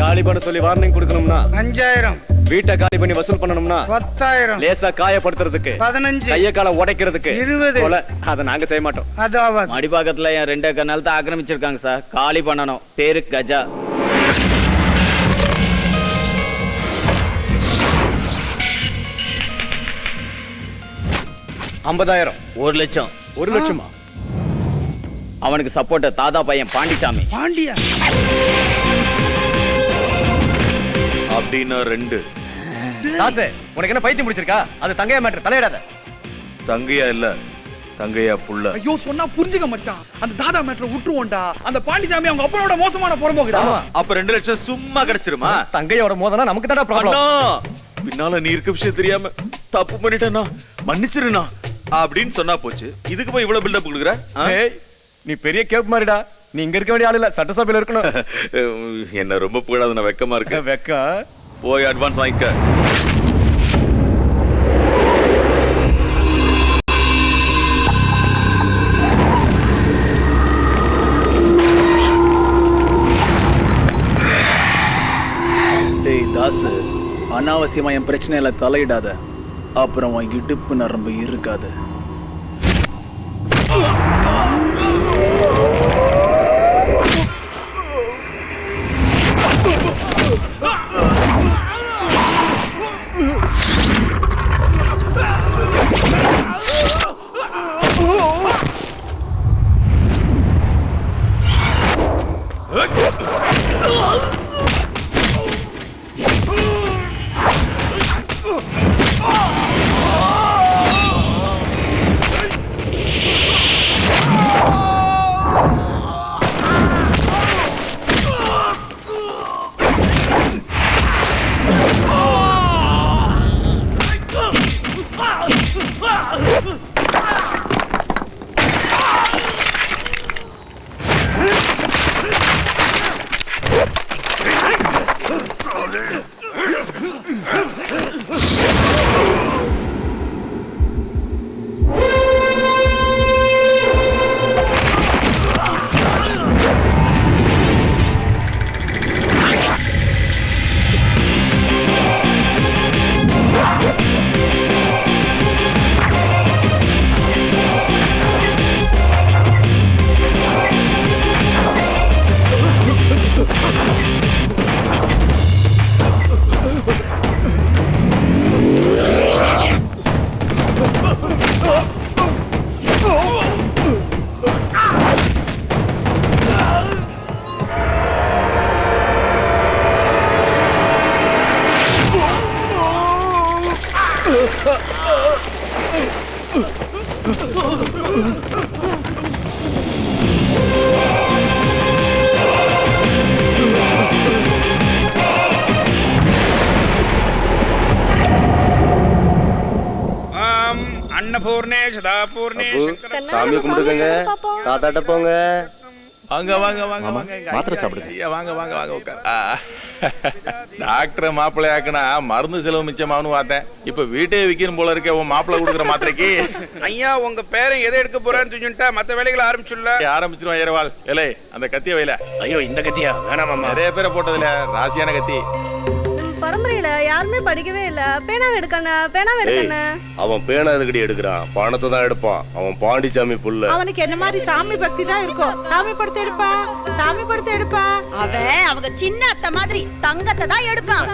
காலி பண்ண சொல்லி வார்னிங் கொடுக்கணும்னா 5000. வீட்டை காலி பண்ணி வசூல் பண்ணணும்னா 10000. லேசா காயப்படுத்துறதுக்கு 15. கைய கால உடைக்கிறதுக்கு 20. அதை நாங்க செய்ய மாட்டோம். அது ஆகாது. மடிப்பாக்கத்துல என் 2 ஏக்கர் நிலத்தை ஆக்கிரமிச்சிருக்காங்க சார். காலி பண்ணணும். பேரு கஜா. $50,000. 1 லட்சம். 1 லட்சமா? அவனுக்கு சப்போர்ட் தாதா பையன் பாண்டிச்சாமி. பாண்டியா? அப்படின்னா 2. தாசே, உனக்கு என்ன பைத்தியம் முடிச்சிருக்கா? அது தங்கையா மேட்டர், தலையிடாத. தங்கையா இல்ல, தங்கையா புள்ள. ஐயோ சொன்னா புரிஞ்சுக்க மச்சான். அந்த தாதா மேட்டரை விட்டுருவோம்டா. அந்த பாண்டிசாமி அவங்க அப்பனோட மோசமான புறம்போக்குடா. அப்ப 2 லட்சம் சும்மா கிடைச்சிருமா? தங்கையோட மோதனா நமக்கு தான ப்ராப்ளம். பின்னால நீ இருக்க விஷயம் தெரியாம தப்பு பண்ணிட்டேனா மன்னிச்சிருனா அப்படின்னு சொன்னா போச்சு. இதுக்கு போய் இவ்வளவு பில்டப் கொடுக்குற? நீ பெரிய கேப் மாதிரிடா. நீ இங்க இருக்க வேண்டிய ஆள் இல்ல, சட்டசபையில இருக்கணும். என்ன ரொம்ப புகழாத, நான் வெக்கமா இருக்கு. வெக்கா? போய் அட்வான்ஸ் வாங்கிக்க. டேய் தாசு, அனாவசியமா என் பிரச்சனையில தலையிடாத. அப்புறம் உன் இடுப்பு நரம்பு இருக்காது. சாமி கும்பிடுங்க, தாத்தாட்ட போங்க. வாங்க வாங்க வாங்க வாங்க. மாத்திரை சாப்பிடுங்க. வாங்க வாங்க வாங்க உட்கார். டாக்டர் மாப்பிள்ளை ஆக்குனா மருந்து செலவு மிச்சமானு பார்த்தேன். இப்ப வீட்டே விக்கணும் போல இருக்க உன் மாப்பிள்ளை கொடுக்குற மாத்திரைக்கு. ஐயா உங்க பேரன் எதை எடுக்க போறான்னு சொல்லிட்டா மத்த வேலைகளை ஆரம்பிச்சிருவான். ஏரவால் ஏலே அந்த கத்திய வைல. ஐயோ இந்த கத்தியா வேணாமா? நிறைய பேரை போட்டதுல ராசியான கத்தி. பரம்பரையில யாருமே படிக்கவே இல்ல. பேனாவை எடுக்கணும். அவன் பேனா எதுக்கடி எடுக்கிறான்? பணத்தை தான் எடுப்பான். அவன் பாண்டிச்சாமி புள்ள. அவனுக்கு என்ன மாதிரி சாமி பக்தி தான் இருக்கும். சாமி படத்தை எடுப்பான். அவன் அவங்க சின்ன அத்தை மாதிரி தங்கத்தை தான் எடுப்பான்.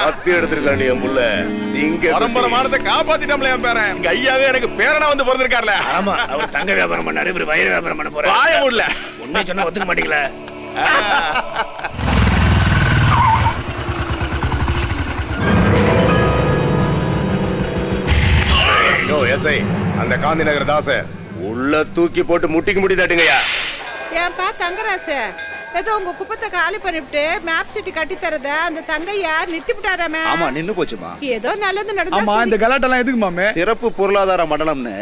கத்தி எடுத்திருக்கான் என் புள்ள. பரம்பரமானத்தை காப்பாத்திட்டோம்ல என் பேரன். எங்க ஐயாவே எனக்கு பேரனா வந்து பிறந்திருக்காருல. ஆமா, அவர் தங்க வியாபாரம் பண்ணாரு, இவர் வயிறு வியாபாரம் பண்ண போறாரு. வாய முடியல. உண்மை சொன்னா ஒத்துக்க மாட்டீங்களா? எஸ்ஐ, அந்த காந்தி நகர் தாச உள்ள தூக்கி போட்டு முட்டிக்கு முடி தட்டுங்கய்யா. ஏன்பா தங்கராசு, ஏதோ உங்க குப்பத்தை காலி பண்ணிவிட்டு மேப் சிட்டி கட்டி தரத அந்த தங்கையா நிறுத்திவிட்டாராமே. ஆமா, நின்னு போச்சுமா. ஏதோ நல்லது நடந்தா. ஆமா, இந்த கலாட்டெல்லாம் எதுக்கு மாமே? சிறப்பு பொருளாதார மண்டலம்னு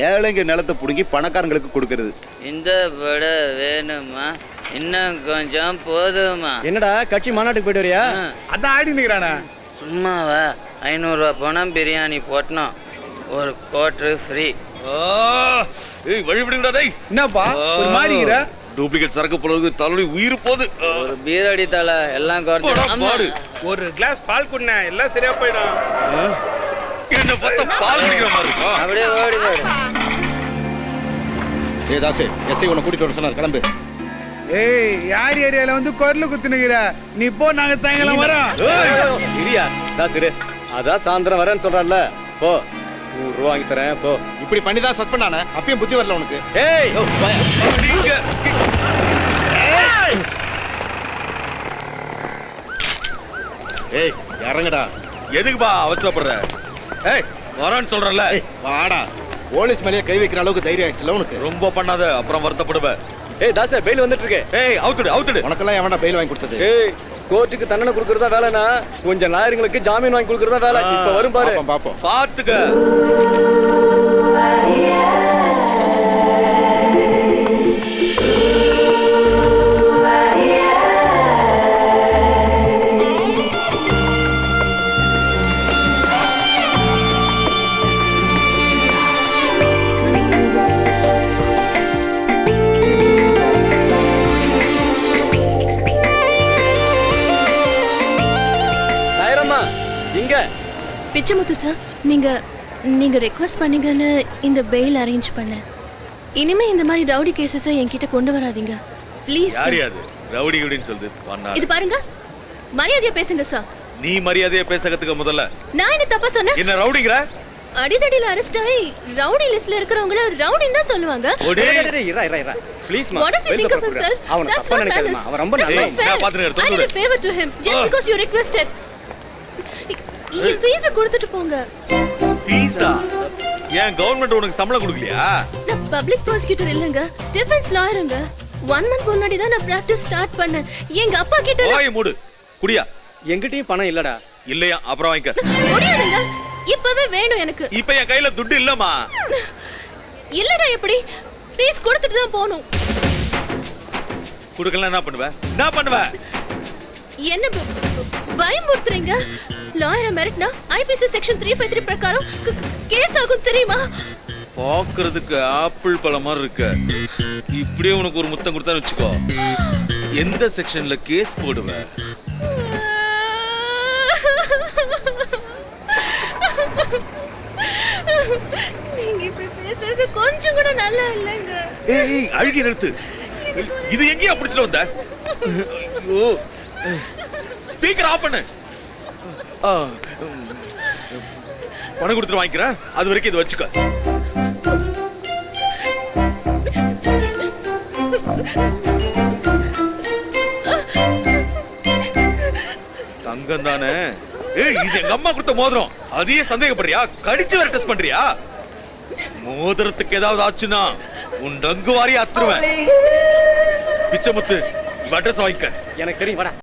ஏழைங்க நிலத்தை புடுங்கி பணக்காரங்களுக்கு கொடுக்கறது. இந்த பட வேணுமா? இன்னும் கொஞ்சம் போதுமா? என்னடா கட்சி மாநாட்டுக்கு போயிட்டு வரியா? அதான் ஆடி நிக்கிறானே. சும்மாவா? 500 ரூபா பணம் பிரியாணி போட்டணும். ஒரு கோட்ரு ஃப்ரீ. ஏய் வழி விடுங்கடா டேய். என்னப்பா ஒரு மாறிக்கிற டூப்ளிகேட் சரக்கு போறது தலைவலி உயிர் போகுது. ஒரு பீர் அடி தலை எல்லாம் போடா, குறைஞ்சிடும் பாடு. ஒரு கிளாஸ் பால் குடிண்ண எல்லாம் சரியா போயிடும். என்ன பார்த்தா பால் குடிக்கிற மாதிரி இருக்கா? அப்படியே ஓடி போயிடு. ஏ தாசு எஸ்ஐ உன்னை கூட்டிட்டு வர சொன்னார், கிளம்பு. ஏய் யார் ஏரியால வந்து குரல் குத்துனுகிற நீ போ, நாங்க சாயங்காலம் வரோம். இரியா தாசிரு அதான் சாயந்தரம் வரேன்னு சொல்றான்ல, போ 100 ரூபா வாங்கி தரேன் போ. இப்படி பண்ணி தான் சஸ்பெண்ட் ஆன, அப்பயும் புத்தி வரல உனக்கு. ஏய் நீங்க ஏய் இறங்குடா. எதுக்குப்பா அவசரப்படுற? ஏய் வரான்னு சொல்றல. ஏய் வாடா. போலீஸ் மேலேயே கை வைக்கிற அளவுக்கு தைரியம் ஆயிடுச்சுல உனக்கு. ரொம்ப பண்ணாத, அப்புறம் வருத்தப்படுவ. ஏய் தாசே பெயில் வந்துட்டு இருக்கு. ஏய் அவுத்துடு. உனக்கெல்லாம் எவன்டா பெயில் வாங்கி கொடுத்தது? ஏய் கோர்ட்டுக்கு தண்டனை கொடுக்கறதா வேலைனா கொஞ்சம் லாயருங்களுக்கு ஜாமீன் வாங்கி கொடுக்கறதா வேலை. இப்ப வரும் பாரு. பாப்போம். பாத்துக்க. லாயரம்மா இங்க. பிச்சமுத்து சார், நீங்க ரெக்வஸ்ட் பண்ணீங்கன்னு இந்த பெயில் அரேஞ்ச் பண்ணேன். இனிமே இந்த மாதிரி ரவுடி கேசஸை என்கிட்ட கொண்டு வராதீங்க ப்ளீஸ். யார் அது ரவுடி குடின்னு சொல்லுது பண்ணா? இது பாருங்க, மரியாதையா பேசுங்க சார். நீ மரியாதையா பேச கத்துக்க முதல்ல. நான் என்ன தப்பா சொன்னேன்? என்ன ரவுடிங்கற? அடிதடியில அரெஸ்ட் ஆகி ரவுடி லிஸ்ட்ல இருக்கிறவங்கள ரவுடின்னு தான் சொல்லுவாங்க. ஓடி. இரா ப்ளீஸ் மா. What does he think of himself? அவன That's தப்பா not நினைக்காதமா. manners. அவன் ரொம்ப That's நல்லவன். not fair. நான் பாத்துக்கிறேன், I did a favor to him just because you requested. இந்த ஃபீஸ கொடுத்துட்டு போங்க. பீஸா? ஏன் கவர்மெண்ட் உனக்கு சம்பளம் கொடுக்கலையா? நான் பப்ளிக் ப்ராசிக்யூட்டர் இல்லங்க, டிஃபென்ஸ் லாயருங்க. 1 month முன்னாடி தான் நான் பிராக்டிஸ் ஸ்டார்ட் பண்ணேன். எங்க அப்பா கிட்ட ஓய் மூடு. குடியா? என்கிட்டயும் பணம் இல்லடா. இல்லையா? அப்புறம் வாங்கிக்க. முடியாதுங்க, இப்பவே வேணும் எனக்கு. இப்ப என் கையில துட்டு இல்லம்மா. இல்லடா எப்படி? ப்ளீஸ் கொடுத்துட்டு தான் போணும். குடுக்கல என்ன பண்ணுவ? என்ன பண்ணுவ? என்ன பயமுறுத்துறீங்க? லாயரை மிரட்டினா ஐபிசி செக்ஷன் 353 பிரகாரம் கேஸ் ஆகும் தெரியுமா? பாக்குறதுக்கு ஆப்பிள் பழம் மாதிரி இருக்க. இப்படியே உனக்கு ஒரு முத்தம் கொடுத்தான்னு வச்சுக்கோ, எந்த செக்ஷன்ல கேஸ் போடுவ? நீங்க இப்படி பேசுறது கொஞ்சம் கூட நல்லா இல்லைங்க. ஏய் அழுகி நிறுத்து. இது எங்கேயா பிடிச்சிட்டு வந்த? ஐயோ, ஸ்பீக்கர் ஆஃப் பண்ணு. பணம் கொடுத்துட்டு வாங்கிக்கிறேன், அது வரைக்கும் இதை வச்சுக்க. தங்கம் தானே? ஏய் இது எங்க அம்மா கொடுத்த மோதிரம், அதையே சந்தேகப்படுறியா? கடிச்சு வேற டெஸ்ட் பண்றியா? மோதிரத்துக்கு ஏதாவது ஆச்சுன்னா உன் டங்கு வாரி அத்துருவேன். பிச்சமுத்து அட்ரஸ் வாங்கிக்க. எனக்கு தெரியும் வாடா.